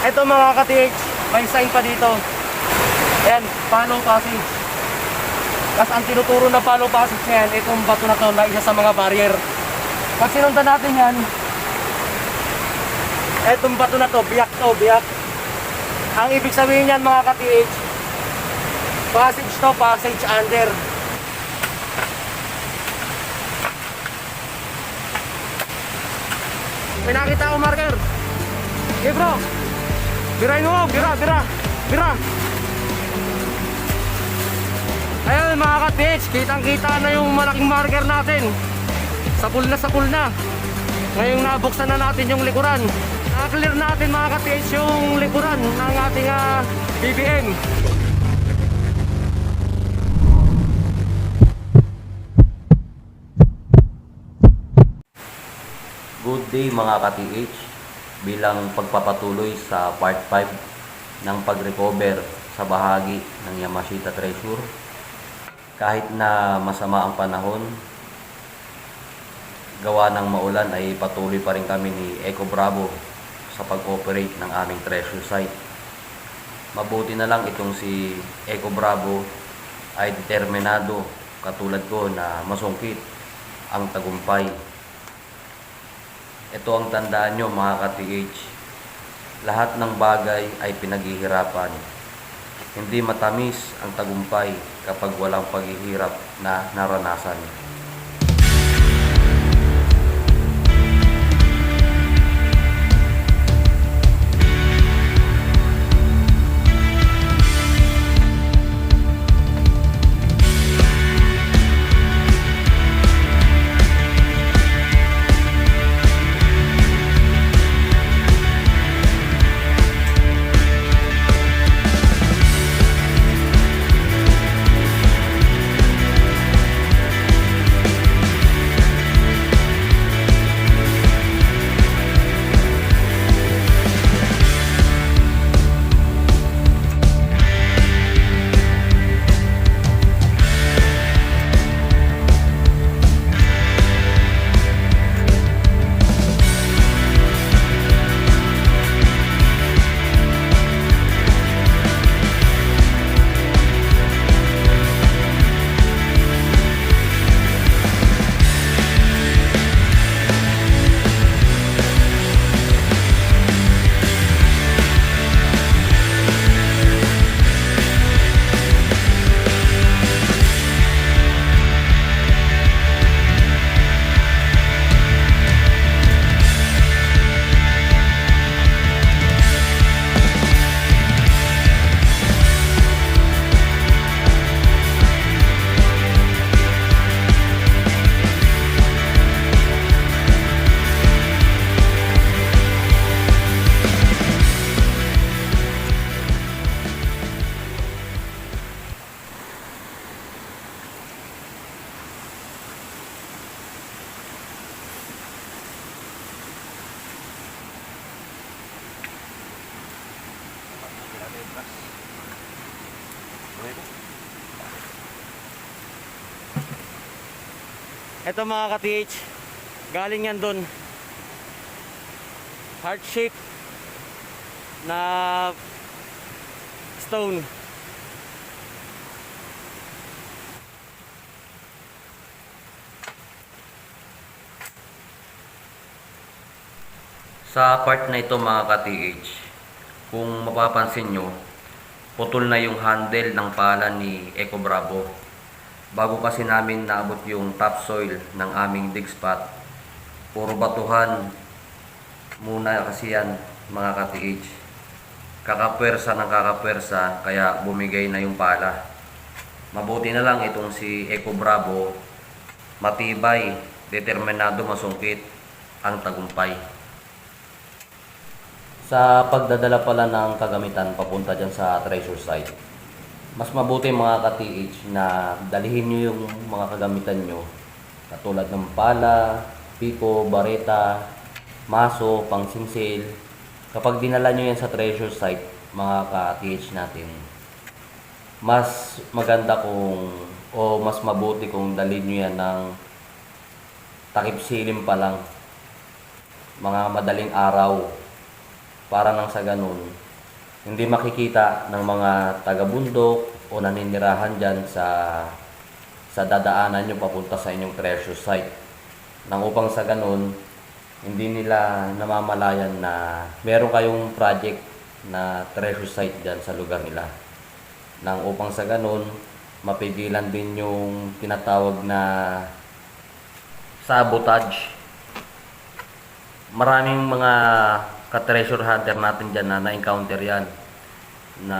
Ito mga ka-TH, may sign pa dito. Ayan, follow passage. Tapos ang tinuturo na follow passage niyan, itong bato na to na isa sa mga barrier. Pag sinundan natin yan, itong bato na to, biyak to, biyak. Ang ibig sabihin niyan mga ka-TH, passage to, passage under. May nakita ako marker. Okay bro, birahin mo, bira. Ayun mga ka-TH, kitang kita na yung malaking marker natin. Sapul na. Ngayong nabuksan na natin yung likuran. Na-clear natin mga ka-TH yung likuran ng ating BBM. Good day mga ka-TH. Bilang pagpapatuloy sa part 5 ng pag-recover sa bahagi ng Yamashita Treasure, kahit na masama ang panahon, gawa ng maulan, ay patuloy pa rin kami ni Eco Bravo sa pag-operate ng aming treasure site. Mabuti na lang itong si Eco Bravo ay determinado katulad ko na masungkit ang tagumpay. Ito ang tandaan nyo mga ka-TH, lahat ng bagay ay pinaghihirapan. Hindi matamis ang tagumpay kapag walang paghihirap na naranasan. Ito mga ka-TH, galing yan dun, heart shape na stone. Sa part na ito mga ka-TH, kung mapapansin nyo, putol na yung handle ng pala ni Eco Bravo. Bago kasi namin naabot yung topsoil ng aming dig spot, puro batuhan muna kasi yan mga ka-TH. Kakapwersa ng kakapwersa, kaya bumigay na yung pala. Mabuti na lang itong si Eco Bravo, matibay, determinado masungkit ang tagumpay. Sa pagdadala pala ng kagamitan papunta dyan sa treasure site, mas mabuti mga ka-TH na dalihin nyo yung mga kagamitan nyo, katulad ng pala, piko, bareta, maso, pangsinsil. Kapag dinala nyo yan sa treasure site mga ka-TH natin, mas maganda mas mabuti kung dalhin nyo yan ng takip silim pa lang, mga madaling araw, para nang sa ganun hindi makikita ng mga taga-bundok o naninirahan dyan sa dadaanan nyo papunta sa inyong treasure site. Nang upang sa ganun, hindi nila namamalayan na meron kayong project na treasure site dyan sa lugar nila. Nang upang sa ganun, mapigilan din yung tinatawag na sabotage. Maraming mga ka-treasure hunter natin dyan na na-encounter yan. Na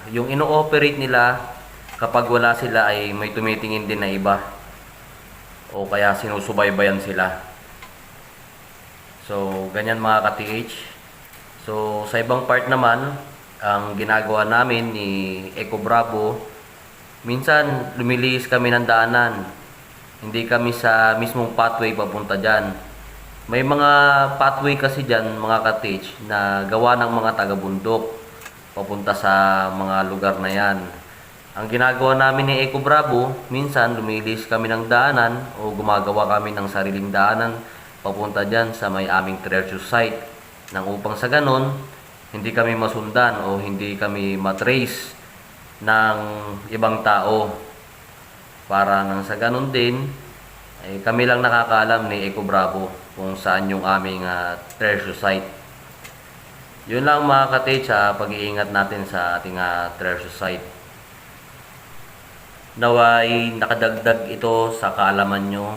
yung ino-operate nila, kapag wala sila ay may tumitingin din na iba. O kaya sinusubaybayan sila. So, ganyan mga ka-TH. So, sa ibang part naman, ang ginagawa namin ni Eco Bravo, minsan lumilihis kami ng daanan. Hindi kami sa mismong pathway papunta dyan. May mga pathway kasi dyan mga ka-TH na gawa ng mga taga-bundok papunta sa mga lugar na yan. Ang ginagawa namin ni Eco Bravo, minsan lumilihis kami ng daanan o gumagawa kami ng sariling daanan papunta dyan sa may aming treasure site. Nang upang sa ganon, hindi kami masundan o hindi kami matrace ng ibang tao. Para nang sa ganon din, ay kami lang nakakaalam ni Eco Bravo kung saan yung aming treasure site. Yun lang mga ka-TH sa pag-iingat natin sa ating treasure site. Naway nakadagdag ito sa kaalaman nyo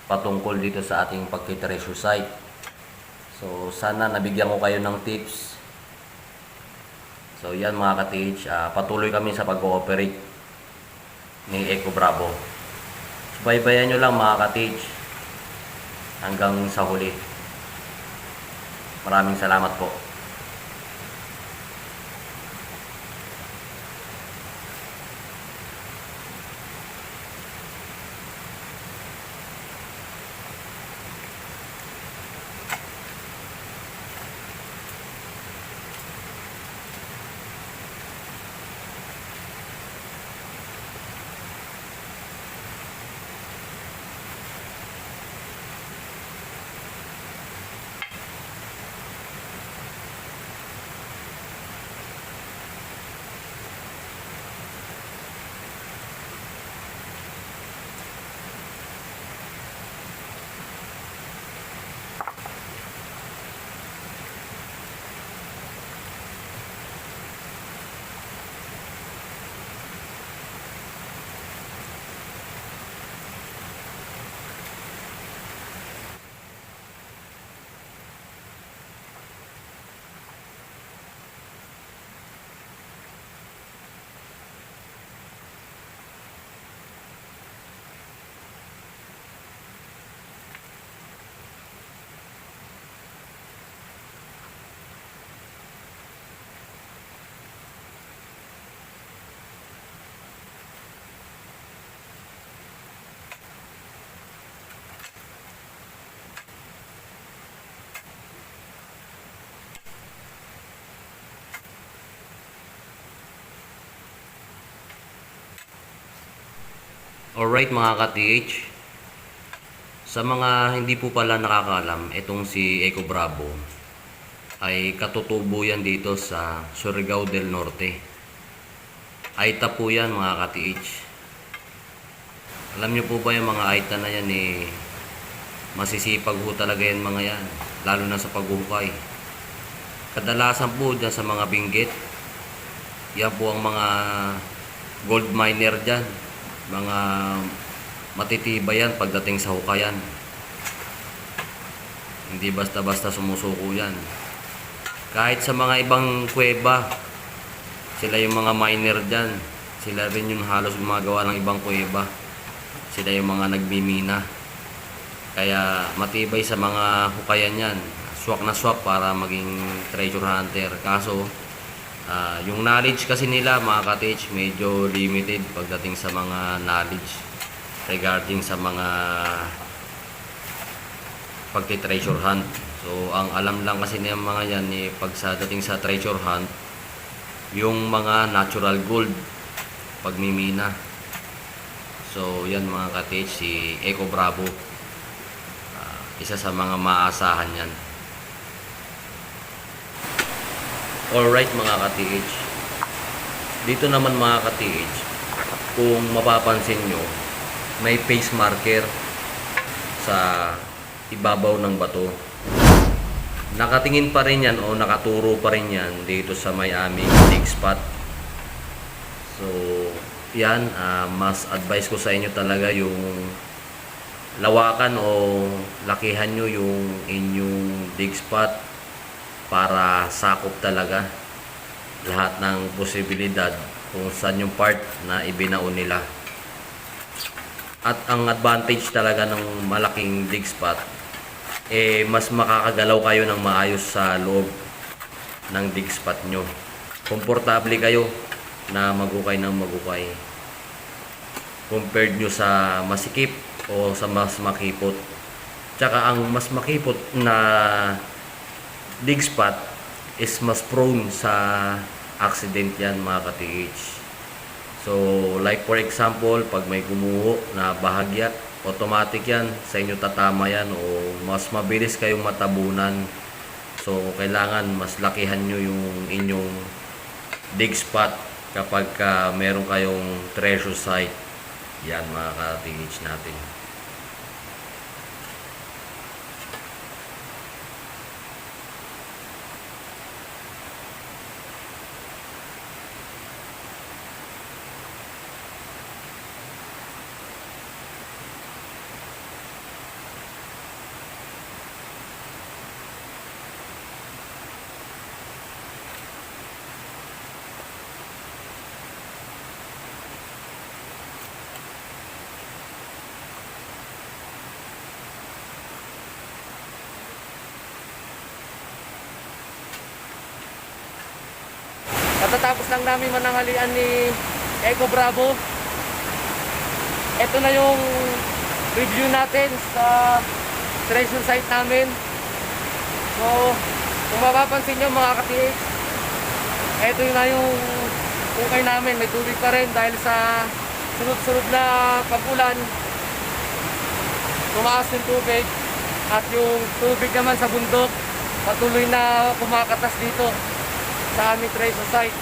patungkol dito sa ating pagki-treasure site. So sana nabigyan ko kayo ng tips. So yan mga ka-TH, patuloy kami sa pag-ooperate ni Eco Bravo. Baybayan nyo lang mga ka-TH hanggang sa huli. Maraming salamat po. Alright mga ka-TH, sa mga hindi po pala nakakaalam, itong si Eco Bravo ay katutubo yan dito sa Surigao del Norte. Aita po yan mga ka-TH. Alam nyo po ba yung mga Aita na yan masisipag po talaga yan mga yan, lalo na sa paghuhukay. Kadalasan po dyan sa mga binggit, yan po ang mga gold miner dyan. Mga matitibay yan pagdating sa hukayan. Hindi basta-basta sumusuko yan. Kahit sa mga ibang kuweba, sila yung mga miner dyan. Sila rin yung halos gumagawa ng ibang kuweba. Sila yung mga nagmimina. Kaya matibay sa mga hukayan yan. Swak na swak para maging treasure hunter. Kaso yung knowledge kasi nila mga ka-TH medyo limited pagdating sa mga knowledge regarding sa mga pagti-treasure hunt. So ang alam lang kasi ng mga yan pag sa dating sa treasure hunt, yung mga natural gold pagmimina. So yan mga ka-TH, si Eco Bravo, isa sa mga maasahan yan. Alright mga ka-TH, dito naman mga ka-TH, kung mapapansin nyo, may face marker sa ibabaw ng bato. Nakatingin pa rin yan o nakaturo pa rin yan dito sa may aming dig spot. So yan, mas advice ko sa inyo talaga yung lawakan o lakihan nyo yung inyong dig spot para sakop talaga lahat ng posibilidad kung saan yung part na ibinaon nila. At ang advantage talaga ng malaking dig spot, mas makakagalaw kayo ng maayos sa loob ng dig spot nyo. Komportable kayo na magukay ng magukay compared nyo sa masikip o sa mas makipot. Tsaka ang mas makipot na dig spot is mas prone sa accident yan mga ka-TH. So like for example, pag may gumuho na bahagya, automatic yan sa inyo tatama yan o mas mabilis kayong matabunan. So kailangan mas lakihan nyo yung inyong dig spot kapag meron kayong treasure site. Yan mga ka-TH natin. Katatapos lang namin mananghalian ni Eco Bravo. Ito na yung review natin sa treasure site namin. So, kung mapapansin nyo mga ka-TH, ito na yung ukay namin. May tubig pa rin dahil sa sunod-sunod na pag-ulan. Tumaas yung tubig. At yung tubig naman sa bundok, patuloy na kumakatas dito sa aming treasure site.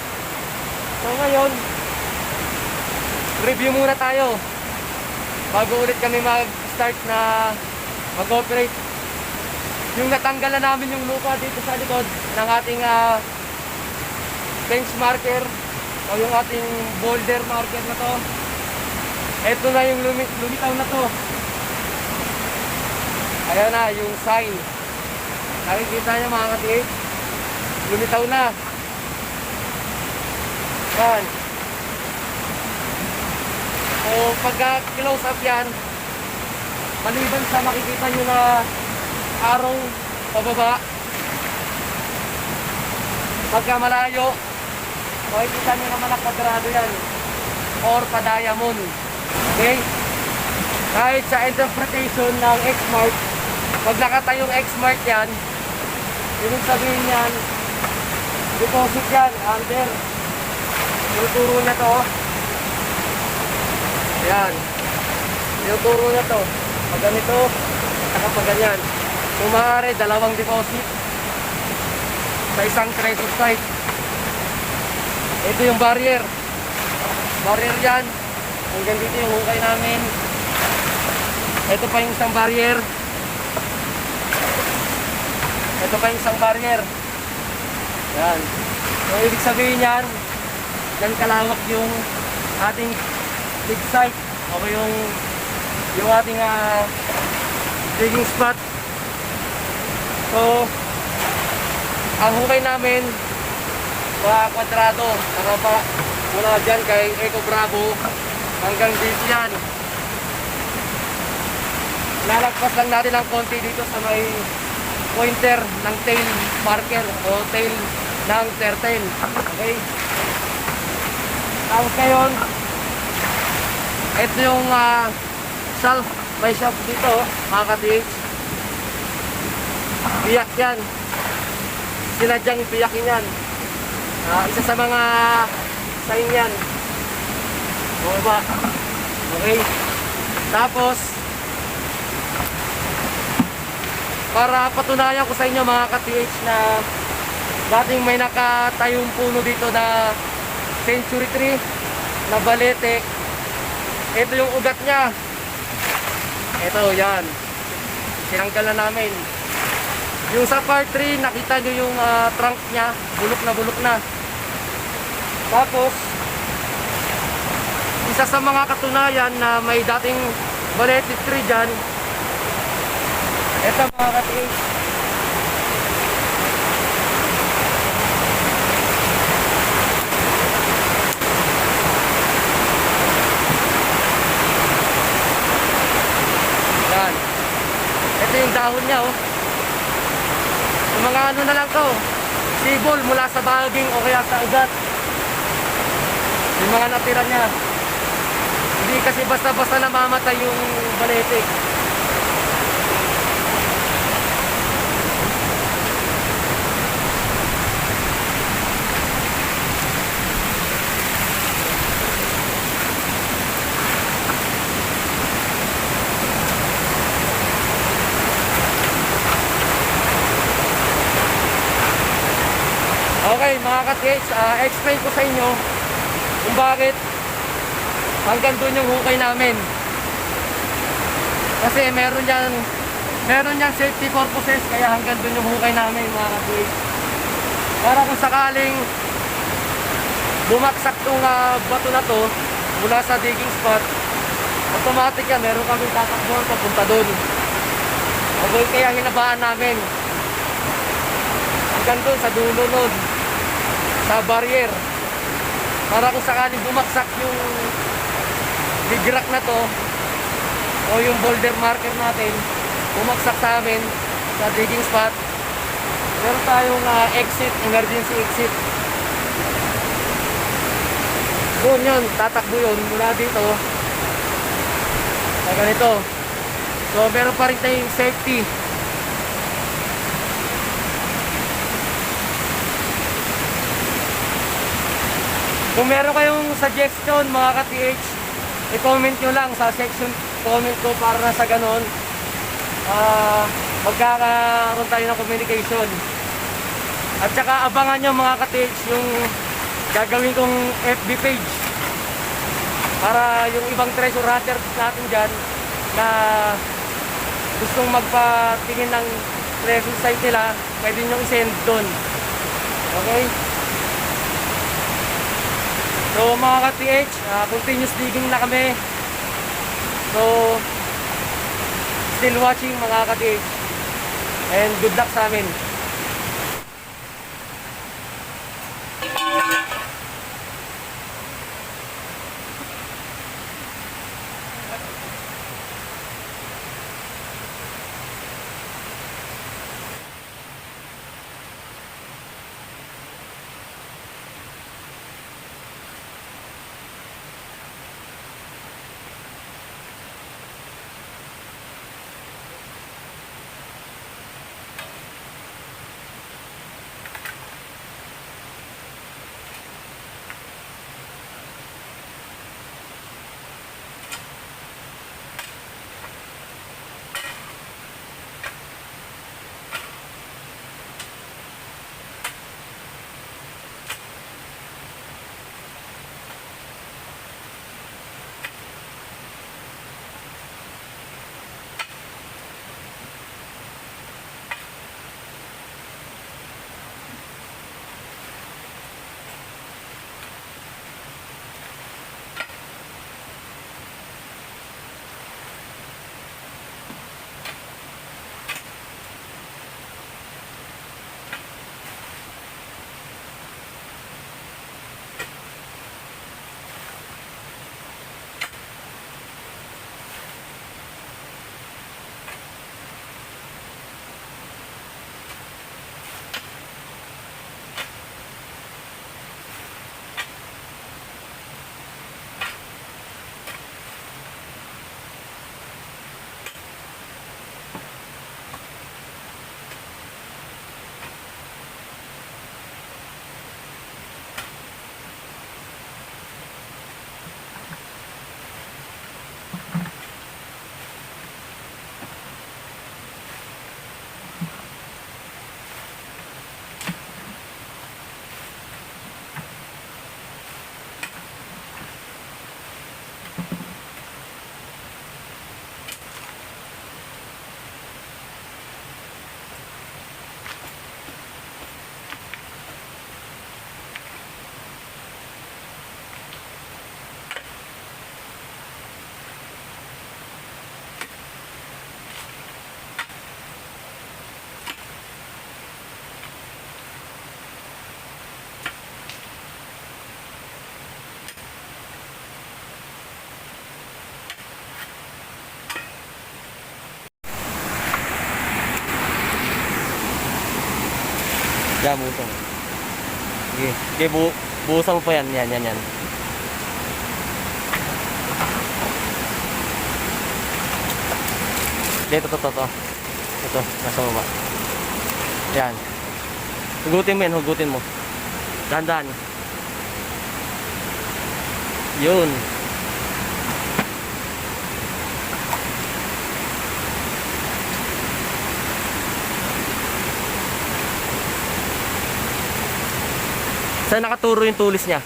So ngayon, review muna tayo bago ulit kami mag-start na mag-operate. Yung natanggal na namin yung lupa dito sa likod ng ating bench marker o yung ating boulder marker na to. Ito na yung lumitaw na to. Ayan na yung sign. Nakikita nyo mga ka-TH, lumitaw na. Yan. So pagka close up yan, maliban sa makikita nyo na araw pababa, pagka malayo makikita nyo naman na kwadrado yan or pa-diamond. Okay? Kahit sa interpretation ng X-Mark, pag nakatayong X-Mark yan, ibig sabihin yan deposit yan under. Tinuturo na to. Ayan. Tinuturo na to. Pag ganito, saka pag ganyan. Kung maaari, dalawang deposit sa isang treasure site. Ito yung barrier. Barrier yan. Hanggang dito yung hukay namin. Ito pa yung isang barrier. Ito pa yung isang barrier. Yan. So, ibig sabihin yan, yan kalawak yung ating dig site o yung ating digging spot. So ang hukay namin mga kwadrado, mula dyan kay Eco Bravo hanggang dito yan. Lalagpas lang natin ng konti dito sa may pointer ng tail marker o tail ng turtle. Okay. Tapos ngayon, ito yung shelf, may shelf dito, mga ka-TH. Biyak yan. Sinadyang biyakin yan. Isa sa mga sign yan. O ba? Okay. Tapos, para patunayan ko sa inyo mga ka-TH na dating may nakatayong puno dito na century tree na balete. Ito yung ugat niya. Ito, yan. Sinanggal na namin. Yung sa part 3, nakita nyo yung trunk niya. Bulok na bulok na. Tapos, isa sa mga katunayan na may dating balete tree dyan, ito mga ka-TH. Yan. Ito yung dahon niya, oh. Yung mga ano na lang to, sibol mula sa baging o kaya sa ugat. Yung mga natira niya. Hindi kasi basta-basta namamatay yung balete. Okay mga ka-TH, explain ko sa inyo kung bakit hanggang doon yung hukay namin. Kasi meron yan safety purposes, kaya hanggang doon yung hukay namin mga ka-TH. Para kung sakaling bumaksak tong bato na to mula sa digging spot, automatic yan, meron kami tatakbuhan papunta doon. Okay, kaya hinabaan namin hanggang doon sa dulo nun, sa barrier, para kung sakaling bumaksak yung bigrak na to o yung boulder marker natin, bumaksak sa amin sa digging spot, meron tayong exit, emergency exit. Doon yun, tatakbo yun mula dito sa ganito. So meron pa rin tayong safety. Kung meron kayong suggestion mga ka-TH, i-comment nyo lang sa section comment ko para na sa ganon magkakaroon tayo ng communication. At saka abangan nyo mga ka-TH yung gagawin kong FB page para yung ibang treasure hunter natin dyan na gustong magpatingin ng treasure site nila, pwede nyo i-send doon. Okay? So mga ka-TH, continuous digging na kami. So still watching mga ka-TH, and good luck sa amin. Yan, buhusan mo. Sige, sige buhusan mo pa yan. Yan. Dito, to. Ito, nasa baba. Yan. Hugutin mo yan, hugutin mo. Dahan-dahan. Yun. Saan nakaturo yung tulis niya?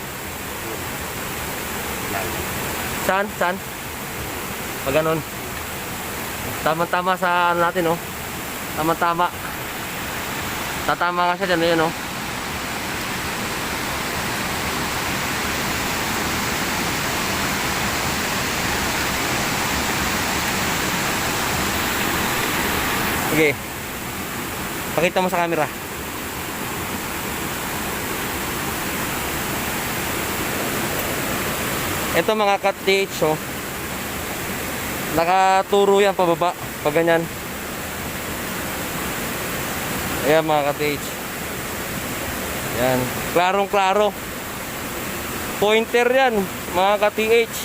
Saan? Pag ganun. Tama-tama sa ano natin, oh. Tama-tama. Tatama ka siya dyan, yun, oh. Sige. Pakita mo sa camera. Ito mga ka-TH, oh. Nakaturo yan pababa. Pag ganyan. Ayan mga ka-TH. Yan. Klarong-klaro. Pointer yan mga ka-TH.